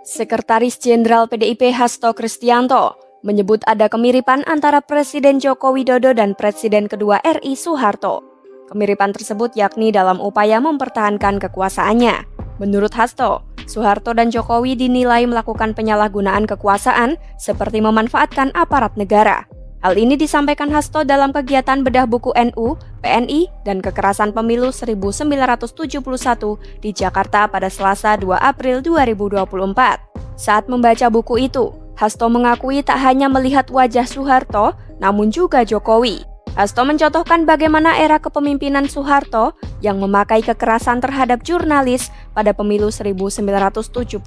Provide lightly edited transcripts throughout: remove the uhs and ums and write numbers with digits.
Sekretaris Jenderal PDIP Hasto Kristianto menyebut ada kemiripan antara Presiden Joko Widodo dan Presiden kedua RI Soeharto. Kemiripan tersebut yakni dalam upaya mempertahankan kekuasaannya. Menurut Hasto, Soeharto dan Jokowi dinilai melakukan penyalahgunaan kekuasaan seperti memanfaatkan aparat negara. Hal ini disampaikan Hasto dalam kegiatan bedah buku NU, PNI, dan Kekerasan Pemilu 1971 di Jakarta pada Selasa 2 April 2024. Saat membaca buku itu, Hasto mengakui tak hanya melihat wajah Soeharto, namun juga Jokowi. Hasto mencontohkan bagaimana era kepemimpinan Soeharto yang memakai kekerasan terhadap jurnalis pada pemilu 1971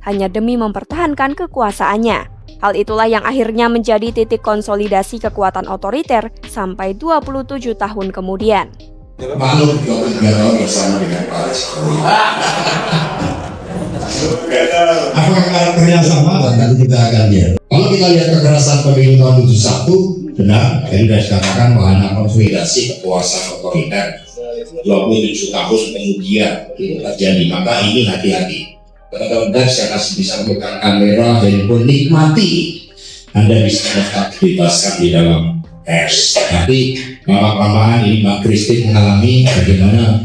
hanya demi mempertahankan kekuasaannya. Hal itulah yang akhirnya menjadi titik konsolidasi kekuatan otoriter sampai 27 tahun kemudian. Makhluk 23 bersama dengan Pak Jokowi. Apakah karakternya sama? Nanti kita akan lihat. Kalau kita lihat kekerasan pemilu tahun 71, benar, tadi sudah dikatakan wahana konsolidasi kekuasaan otoriter 27 tahun kemudian terjadi. Maka ini hati-hati. Teman-teman, saya kasih bisa buka kamera, handphone, nikmati. Anda bisa bebaskan di dalam pers. Tapi lama-lamaan ini Mbak Christine mengalami bagaimana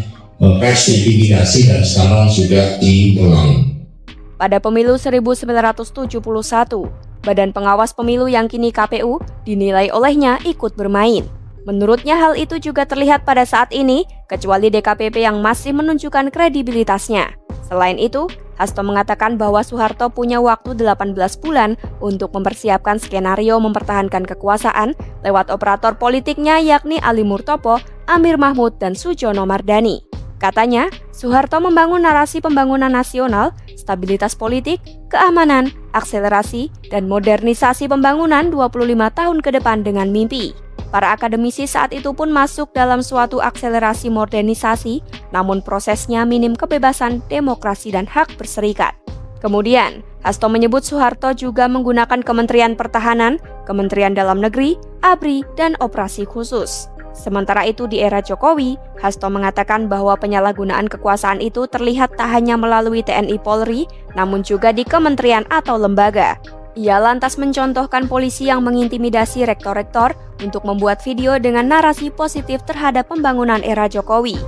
pers diintimidasi dan sekarang sudah dimulai. Pada pemilu 1971, Badan Pengawas Pemilu yang kini KPU dinilai olehnya ikut bermain. Menurutnya hal itu juga terlihat pada saat ini, kecuali DKPP yang masih menunjukkan kredibilitasnya. Selain itu, Hasto mengatakan bahwa Soeharto punya waktu 18 bulan untuk mempersiapkan skenario mempertahankan kekuasaan lewat operator politiknya yakni Ali Murtopo, Amir Mahmud, dan Sujono Mardani. Katanya, Soeharto membangun narasi pembangunan nasional, stabilitas politik, keamanan, akselerasi, dan modernisasi pembangunan 25 tahun ke depan dengan mimpi. Para akademisi saat itu pun masuk dalam suatu akselerasi modernisasi, namun prosesnya minim kebebasan, demokrasi, dan hak berserikat. Kemudian, Hasto menyebut Soeharto juga menggunakan Kementerian Pertahanan, Kementerian Dalam Negeri, ABRI, dan operasi khusus. Sementara itu di era Jokowi, Hasto mengatakan bahwa penyalahgunaan kekuasaan itu terlihat tak hanya melalui TNI Polri, namun juga di kementerian atau lembaga. Ia lantas mencontohkan polisi yang mengintimidasi rektor-rektor untuk membuat video dengan narasi positif terhadap pembangunan era Jokowi.